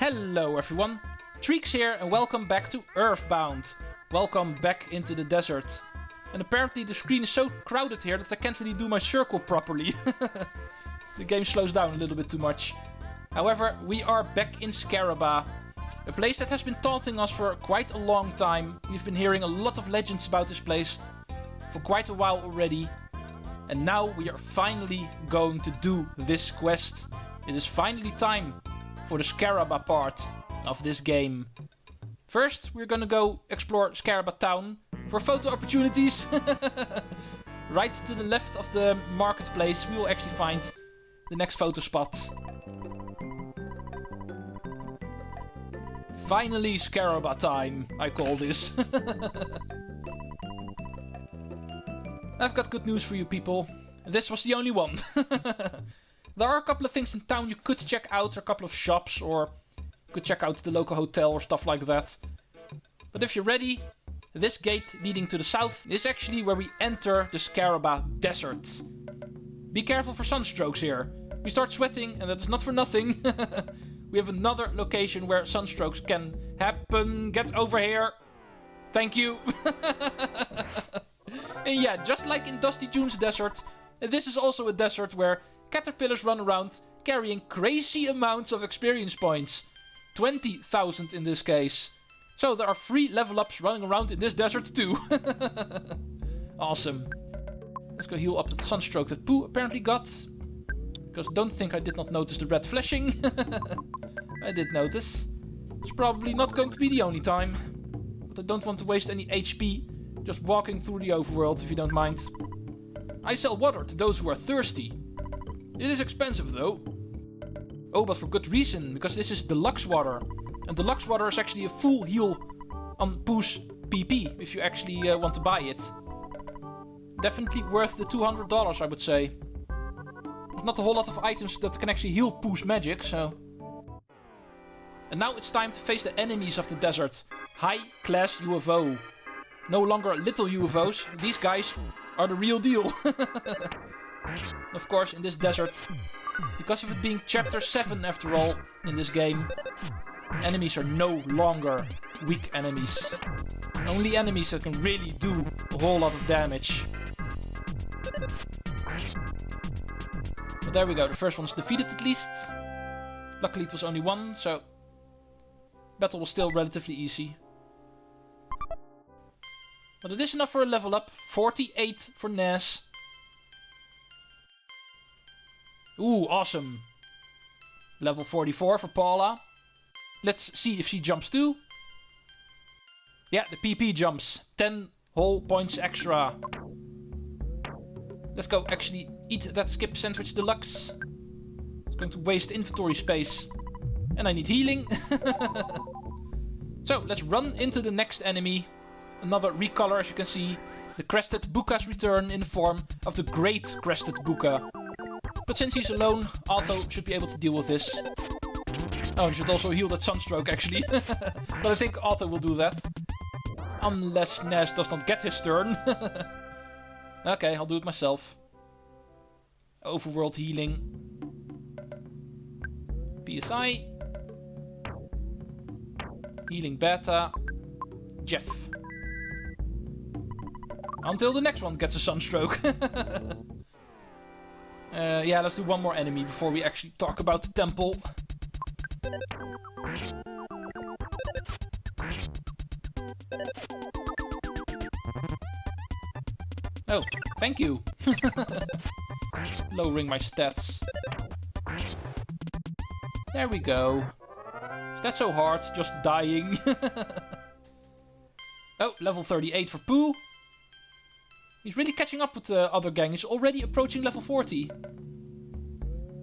Hello everyone, Treecks here and welcome back to EarthBound. Welcome back into the desert. And apparently the screen is so crowded here that I can't really do my circle properly. The game slows down a little bit too much. However, we are back in Scaraba, a place that has been taunting us for quite a long time. We've been hearing a lot of legends about this place for quite a while already. And now we are finally going to do this quest. It is finally time for the Scaraba part of this game. First, we're gonna go explore Scaraba town for photo opportunities. Right to the left of the marketplace, we will actually find the next photo spot. Finally Scaraba time, I call this. I've got good news for you people. This was the only one. There are a couple of things in town you could check out, a couple of shops, or you could check out the local hotel or stuff like that. But if you're ready, this gate leading to the south is actually where we enter the Scaraba desert. Be careful for sunstrokes here. We start sweating and that is not for nothing. We have another location where sunstrokes can happen. Get over here. Thank you. And yeah, just like in Dusty June's desert, this is also a desert where caterpillars run around carrying crazy amounts of experience points. 20,000 in this case. So there are free level ups running around in this desert too. Awesome. Let's go heal up the sunstroke that Pooh apparently got. Because don't think I did not notice the red flashing. I did notice. It's probably not going to be the only time. But I don't want to waste any HP just walking through the overworld if you don't mind. I sell water to those who are thirsty. It is expensive though. Oh, but for good reason, because this is deluxe water. And deluxe water is actually a full heal on Pooh's PP, if you actually want to buy it. Definitely worth the $200, I would say. There's not a whole lot of items that can actually heal Pooh's magic, so... And now it's time to face the enemies of the desert. High-class UFO. No longer little UFOs, these guys are the real deal. Of course, in this desert, because of it being chapter 7 after all in this game, enemies are no longer weak enemies. Only enemies that can really do a whole lot of damage. But there we go, the first one's defeated at least. Luckily it was only one, so battle was still relatively easy. But it is enough for a level up. 48 for Ness. Ooh, awesome. Level 44 for Paula. Let's see if she jumps too. Yeah, the PP jumps. 10 whole points extra. Let's go actually eat that skip sandwich deluxe. It's going to waste inventory space. And I need healing. So, let's run into the next enemy. Another recolor, as you can see. The Crested Buka's return in the form of the Great Crested Buka. But since he's alone, Otto should be able to deal with this. Oh, and should also heal that sunstroke actually. But I think Otto will do that. Unless Ness does not get his turn. Okay, I'll do it myself. Overworld healing. PSI. Healing beta. Jeff. Until the next one gets a sunstroke. Yeah, let's do one more enemy before we actually talk about the temple. Oh, thank you. Lowering my stats. There we go. Is that so hard, just dying? Oh, level 38 for Pooh. He's really catching up with the other gang. He's already approaching level 40.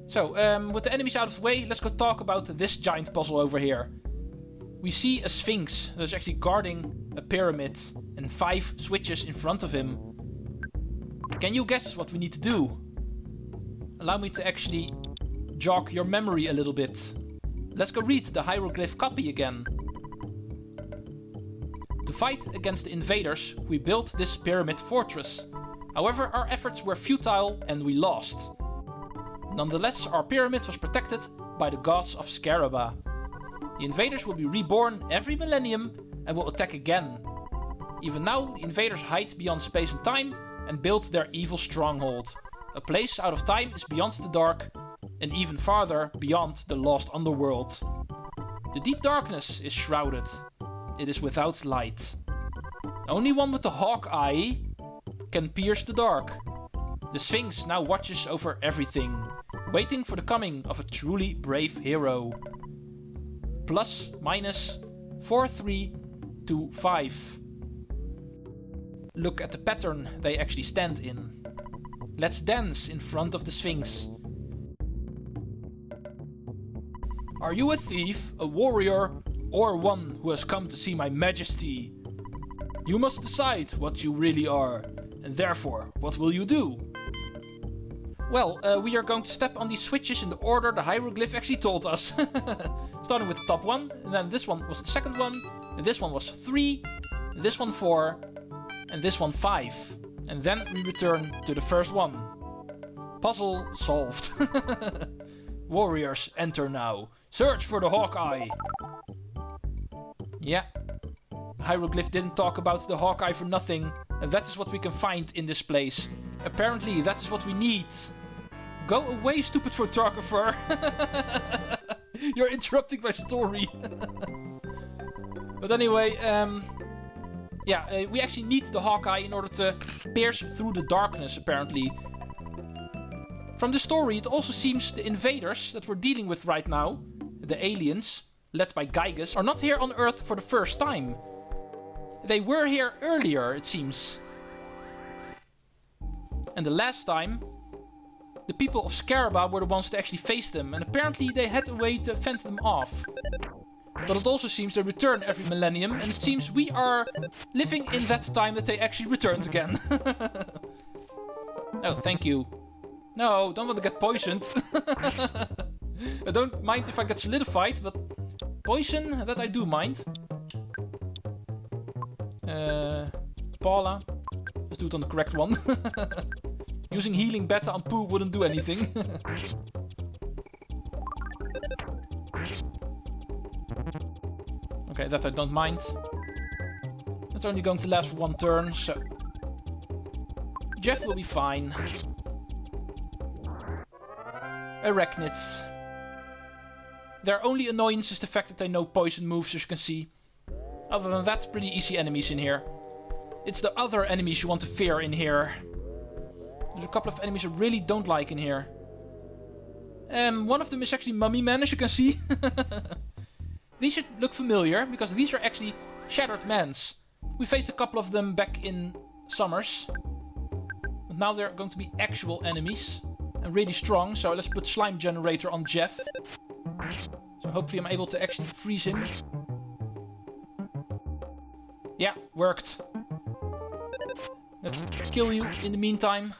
So, with the enemies out of the way, let's go talk about this giant puzzle over here. We see a Sphinx that's actually guarding a pyramid and 5 switches in front of him. Can you guess what we need to do? Allow me to actually jog your memory a little bit. Let's go read the Hieroglyph copy again. To fight against the invaders, we built this pyramid fortress. However, our efforts were futile and we lost. Nonetheless, our pyramid was protected by the gods of Scaraba. The invaders will be reborn every millennium and will attack again. Even now, the invaders hide beyond space and time and build their evil stronghold. A place out of time is beyond the dark, and even farther beyond the lost underworld. The deep darkness is shrouded. It is without light. Only one with the hawk eye can pierce the dark. The Sphinx now watches over everything, waiting for the coming of a truly brave hero. Plus, minus, 4325. Look at the pattern they actually stand in. Let's dance in front of the Sphinx. Are you a thief, a warrior, or one who has come to see my majesty? You must decide what you really are, and therefore, what will you do? Well, we are going to step on these switches in the order the hieroglyph actually told us. Starting with the top one, and then this one was the second one, and this one was 3, and this one 4, and this one 5. And then we return to the first one. Puzzle solved. Warriors enter now. Search for the Hawkeye. Yeah. The hieroglyph didn't talk about the Hawkeye for nothing. And that is what we can find in this place. Apparently that is what we need. Go away, stupid photographer. You're interrupting my story. But anyway, yeah, we actually need the Hawkeye in order to pierce through the darkness, apparently. From the story, it also seems the invaders that we're dealing with right now, the aliens, led by Gygas, are not here on Earth for the first time. They were here earlier, it seems. And the last time, the people of Scaraba were the ones to actually face them, and apparently they had a way to fend them off. But it also seems they return every millennium, and it seems we are living in that time that they actually returned again. Oh, thank you. No, don't want to get poisoned. I don't mind if I get solidified, but poison, that I do mind. Paula. Let's do it on the correct one. Using healing beta on poo wouldn't do anything. Okay, that I don't mind. It's only going to last for one turn, so... Jeff will be fine. Arachnids. Their only annoyance is the fact that they know poison moves, as you can see. Other than that, pretty easy enemies in here. It's the other enemies you want to fear in here. There's a couple of enemies I really don't like in here. One of them is actually Mummy Man, as you can see. These should look familiar, because these are actually Shattered Mans. We faced a couple of them back in Summers. But now they're going to be actual enemies. And really strong, so let's put Slime Generator on Jeff. So hopefully I'm able to actually freeze him. Yeah, worked. Let's kill you in the meantime.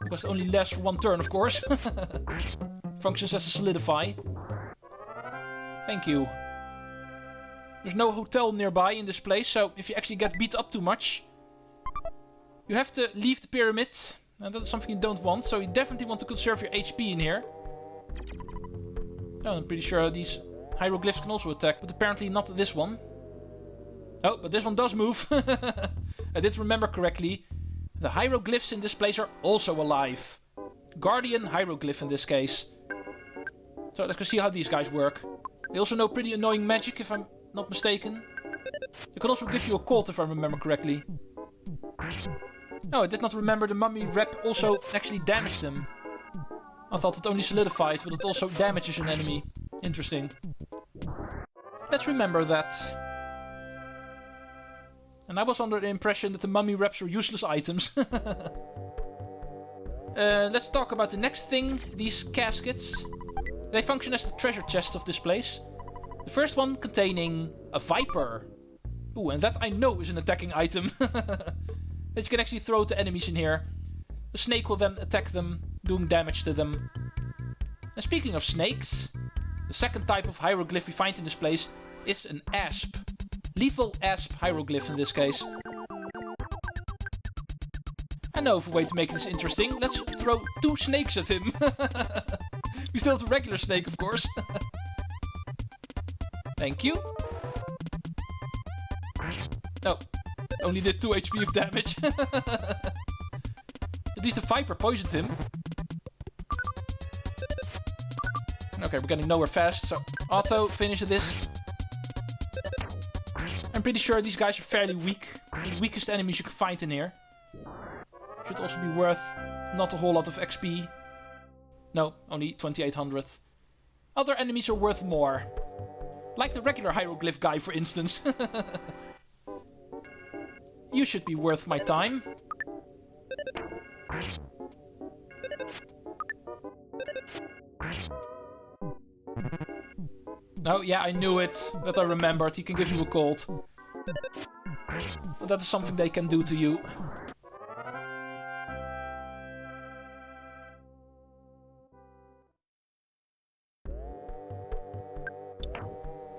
Because it only lasts for one turn, of course. Functions as a solidify. Thank you. There's no hotel nearby in this place, so if you actually get beat up too much, you have to leave the pyramid. And that is something you don't want, so you definitely want to conserve your HP in here. Oh, I'm pretty sure these hieroglyphs can also attack, but apparently not this one. Oh, but this one does move. I did remember correctly. The hieroglyphs in this place are also alive. Guardian hieroglyph in this case. So let's go see how these guys work. They also know pretty annoying magic, if I'm not mistaken. They can also give you a cold, if I remember correctly. Oh, I did not remember the mummy rep also actually damaged them. I thought it only solidified, but it also damages an enemy. Interesting. Let's remember that. And I was under the impression that the mummy reps were useless items. Let's talk about the next thing, these caskets. They function as the treasure chests of this place. The first one containing a viper. Ooh, and that I know is an attacking item. That you can actually throw to enemies in here. The snake will then attack them, doing damage to them. And speaking of snakes, the second type of hieroglyph we find in this place is an asp. Lethal asp hieroglyph in this case. I know of a way to make this interesting. Let's throw 2 snakes at him. We still have the regular snake, of course. Thank you. Oh, only did 2 HP of damage. At least the Viper poisoned him. Okay, we're getting nowhere fast, so auto finish this. I'm pretty sure these guys are fairly weak. The weakest enemies you can find in here. Should also be worth not a whole lot of XP. No, only 2800. Other enemies are worth more. Like the regular Hieroglyph guy, for instance. You should be worth my time. Oh yeah, I knew it. That I remembered. He can give you a cold. But that is something they can do to you.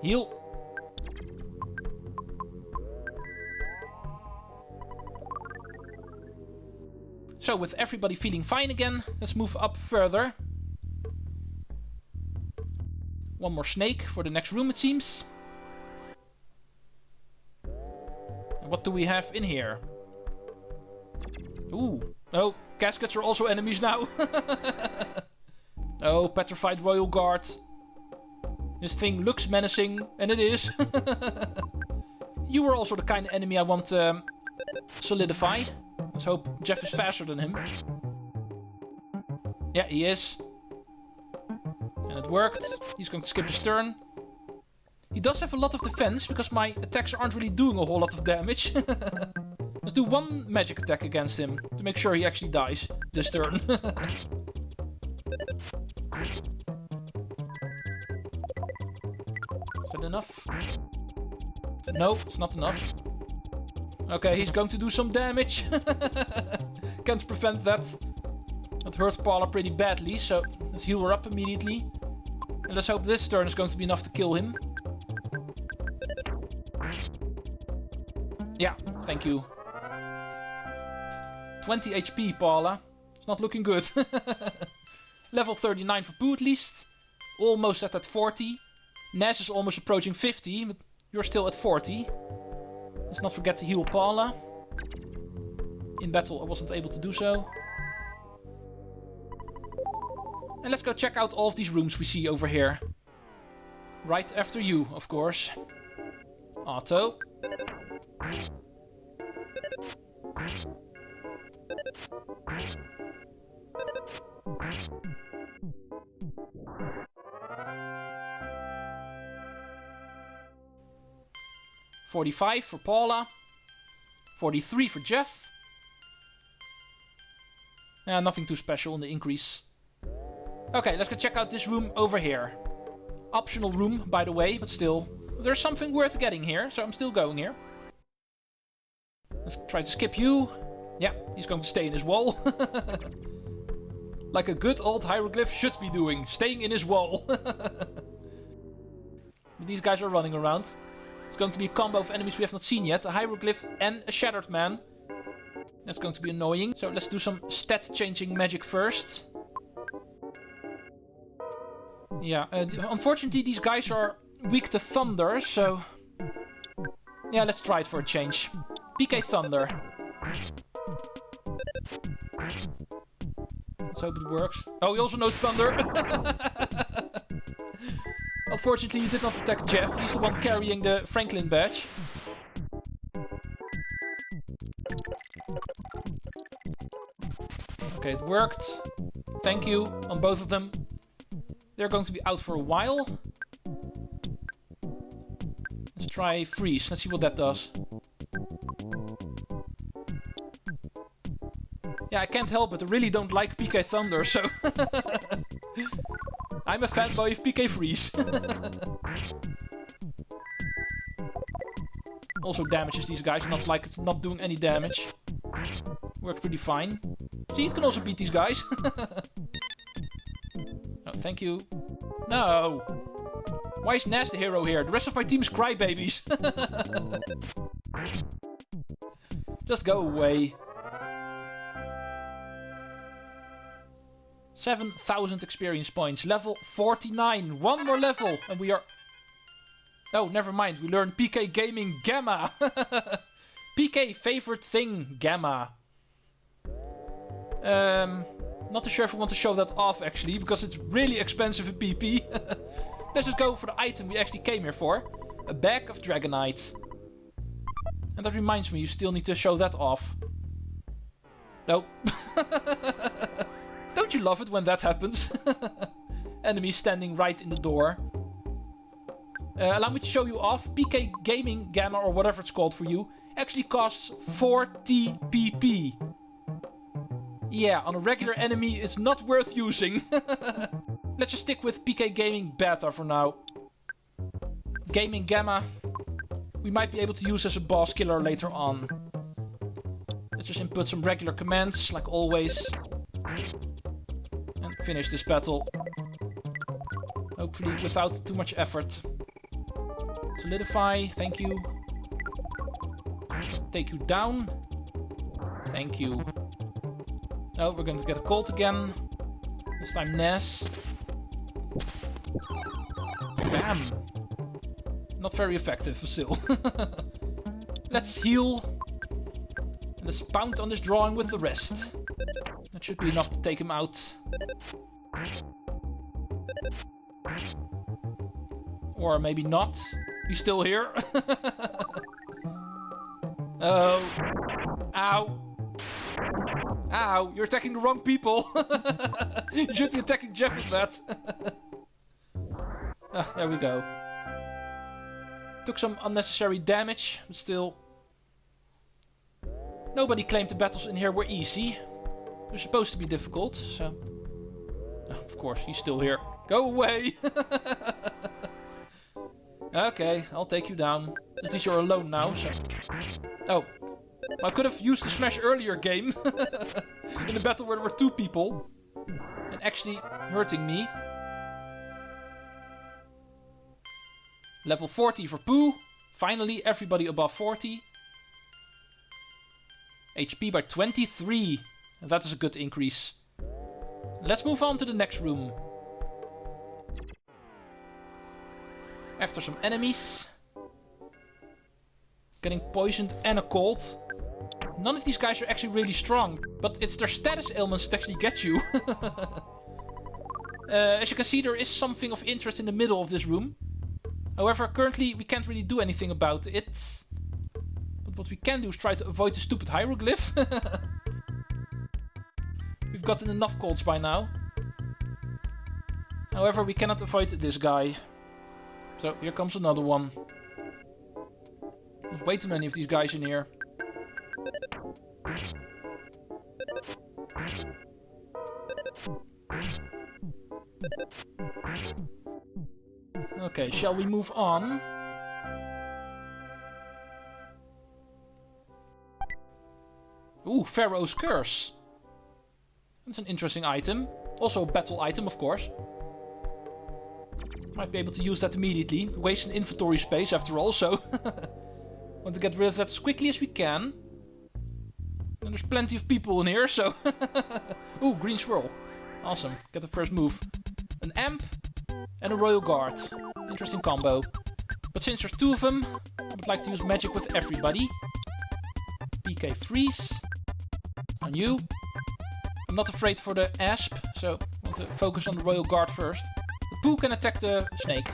Heal. So, with everybody feeling fine again, let's move up further. One more snake for the next room, it seems. And what do we have in here? Ooh. Oh, caskets are also enemies now. Oh, petrified royal guard. This thing looks menacing, and it is. You were also the kind of enemy I want to solidify. Let's hope Jeff is faster than him. Yeah, he is. And it worked. He's going to skip his turn. He does have a lot of defense, because my attacks aren't really doing a whole lot of damage. Let's do one magic attack against him, to make sure he actually dies this turn. Is that enough? No, it's not enough. Okay, he's going to do some damage. Can't prevent that. That hurt Paula pretty badly, so let's heal her up immediately. And let's hope this turn is going to be enough to kill him. Yeah, thank you. 20 HP, Paula. It's not looking good. Level 39 for Pooh at least. Almost at that 40. Ness is almost approaching 50, but you're still at 40. Let's not forget to heal Paula. In battle I wasn't able to do so. And let's go check out all of these rooms we see over here. Right after you, of course. Auto. $45 for Paula. 43 for Jeff. Nothing too special in the increase. Okay, let's go check out this room over here. Optional room, by the way, but still. There's something worth getting here, so I'm still going here. Let's try to skip you. Yeah, he's going to stay in his wall. Like a good old Hieroglyph should be doing, staying in his wall. These guys are running around. It's going to be a combo of enemies we have not seen yet. A Hieroglyph and a Shattered Man. That's going to be annoying. So let's do some stat changing magic first. Yeah, unfortunately these guys are weak to thunder, so... Yeah, let's try it for a change. PK Thunder. Let's hope it works. Oh, he also knows Thunder! Unfortunately, he did not attack Jeff. He's the one carrying the Franklin badge. Okay, it worked. Thank you on both of them. They're going to be out for a while. Let's try Freeze. Let's see what that does. Yeah, I can't help it. I really don't like PK Thunder, so... I'm a fanboy of PK Freeze. Also damages these guys, not like it's not doing any damage. Worked pretty fine. See, it can also beat these guys. Oh, thank you. No! Why is Ness the hero here? The rest of my team is crybabies. Just go away. 7,000 experience points. Level 49. One more level. And we are... Oh, never mind. We learned PK Gaming Gamma. PK favorite thing Gamma. Not too sure if we want to show that off actually, because it's really expensive in PP. Let's just go for the item we actually came here for. A bag of Dragonite. And that reminds me, you still need to show that off. No. Don't you love it when that happens? Enemy standing right in the door. Allow me to show you off. PK Gaming Gamma, or whatever it's called for you, actually costs 40 PP. Yeah, on a regular enemy it's not worth using. Let's just stick with PK Gaming Beta for now. Gaming Gamma, we might be able to use as a boss killer later on. Let's just input some regular commands, like always. And finish this battle. Hopefully without too much effort. Solidify, thank you. Let's take you down. Thank you. Oh, we're going to get a Colt again. This time Ness. Bam! Not very effective, still. Let's heal. Let's pound on this drawing with the rest. That should be enough to take him out. Or maybe not. He's still here. Oh. Ow. Ow, you're attacking the wrong people. You should be attacking Jeff with that. Ah, there we go. Took some unnecessary damage, but still. Nobody claimed the battles in here were easy. They're supposed to be difficult, so... Of course, he's still here. Go away! Okay, I'll take you down. At least you're alone now, so... Oh. I could have used the smash earlier game. In a battle where there were 2 people. And actually hurting me. Level 40 for Pooh. Finally, everybody above 40. HP by 23. And that is a good increase. Let's move on to the next room. After some enemies. Getting poisoned and a cold. None of these guys are actually really strong. But it's their status ailments that actually get you. As you can see, there is something of interest in the middle of this room. However, currently we can't really do anything about it. But what we can do is try to avoid the stupid hieroglyph. We've gotten enough colds by now. However, we cannot avoid this guy. So, here comes another one. There's way too many of these guys in here. Okay, shall we move on? Ooh, Pharaoh's Curse. That's an interesting item. Also a battle item, of course. Might be able to use that immediately. Waste an inventory space after all, so... Want to get rid of that as quickly as we can. And there's plenty of people in here, so... Ooh, green swirl. Awesome. Get the first move. An amp and a royal guard. Interesting combo. But since there's 2 of them, I would like to use magic with everybody. PK freeze. On you. I'm not afraid for the asp, so I want to focus on the royal guard first. The Pooh can attack the snake.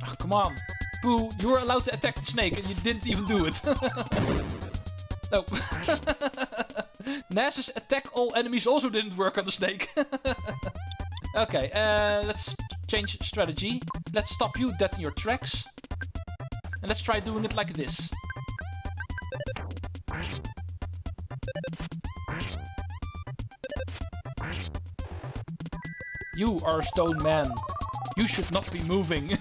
Oh, come on. Pooh, you were allowed to attack the snake and you didn't even do it. Oh. Ness's attack all enemies also didn't work on the snake. Okay, let's change strategy. Let's stop you dead in your tracks. And let's try doing it like this. You are a stone man. You should not be moving.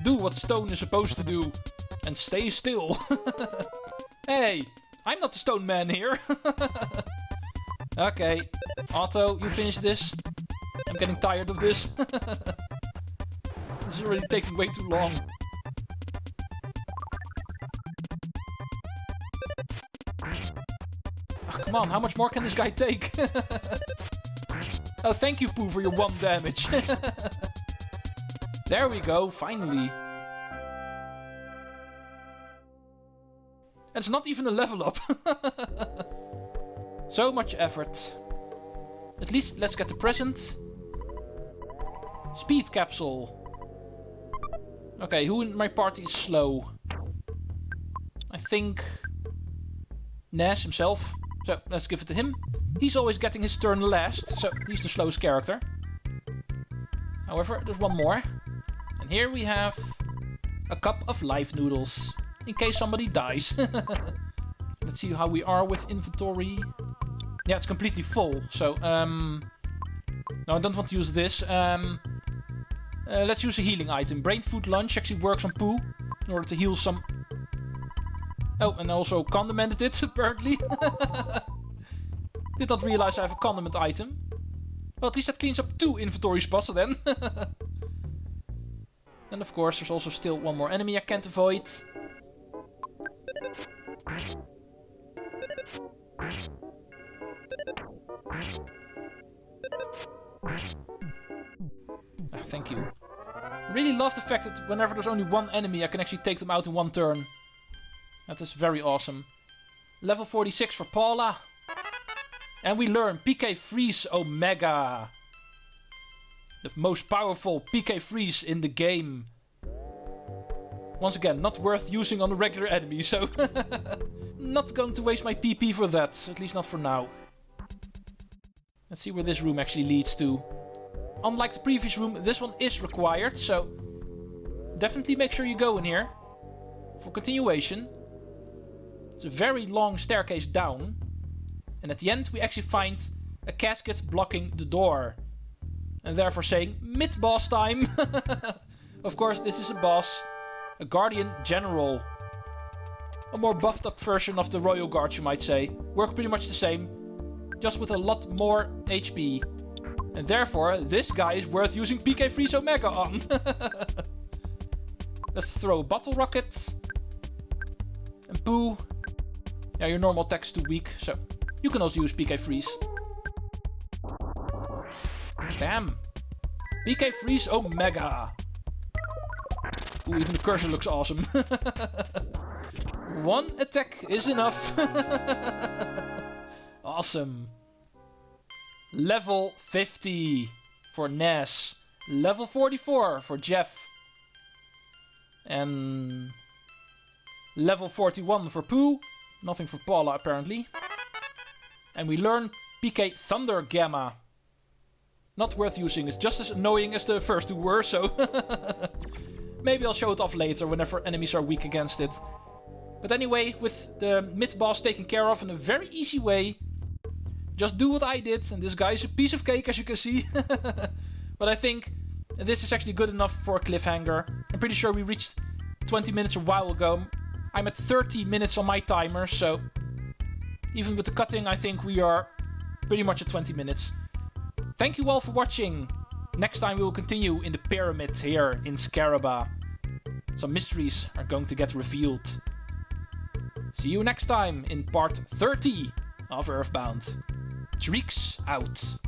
Do what stone is supposed to do. And stay still. Hey, I'm not the stone man here. Okay, Otto, you finish this. I'm getting tired of this. This is already taking way too long. Oh, Come on, how much more can this guy take? Oh, thank you, Pooh, for your 1 damage. There we go, finally. And it's not even a level up. So much effort. At least let's get the present. Speed capsule. Okay, who in my party is slow? I think Ness himself. So let's give it to him. He's always getting his turn last, so he's the slowest character. However, there's one more. And here we have a cup of life noodles, in case somebody dies. Let's see how we are with inventory. Yeah, it's completely full, so no, I don't want to use this. Let's use a healing item. Brain food lunch actually works on Pooh in order to heal some. Oh, and also condimented it, apparently. Did not realize I have a condiment item. Well, at least that cleans up 2 inventory spots then. And of course, there's also still one more enemy I can't avoid. Thank you. Really love the fact that whenever there's only one enemy, I can actually take them out in 1 turn. That is very awesome. Level 46 for Paula. And we learn PK Freeze Omega. The most powerful PK Freeze in the game. Once again, not worth using on a regular enemy, so not going to waste my PP for that, at least not for now. Let's see where this room actually leads to. Unlike the previous room, this one is required, so definitely make sure you go in here for continuation. It's a very long staircase down, and at the end we actually find a casket blocking the door. And therefore saying, mid-boss time! Of course, this is a boss. A Guardian General. A more buffed up version of the Royal Guard, you might say. Work pretty much the same, just with a lot more HP. And therefore, this guy is worth using PK Freeze Omega on. Let's throw a bottle rocket. And Pooh. Yeah, your normal attack's too weak, so you can also use PK Freeze. Bam! PK Freeze Omega! Ooh, even the cursor looks awesome. 1 attack is enough. Awesome. Level 50 for Ness. Level 44 for Jeff. And level 41 for Pooh. Nothing for Paula, apparently. And we learn PK Thunder Gamma. Not worth using, it's just as annoying as the first 2 were, so maybe I'll show it off later whenever enemies are weak against it. But anyway, with the mid-boss taken care of in a very easy way, just do what I did, and this guy is a piece of cake, as you can see. But I think this is actually good enough for a cliffhanger. I'm pretty sure we reached 20 minutes a while ago. I'm at 30 minutes on my timer, so even with the cutting, I think we are pretty much at 20 minutes. Thank you all for watching. Next time we will continue in the pyramid here in Scaraba. Some mysteries are going to get revealed. See you next time in part 30 of EarthBound. Treecks out.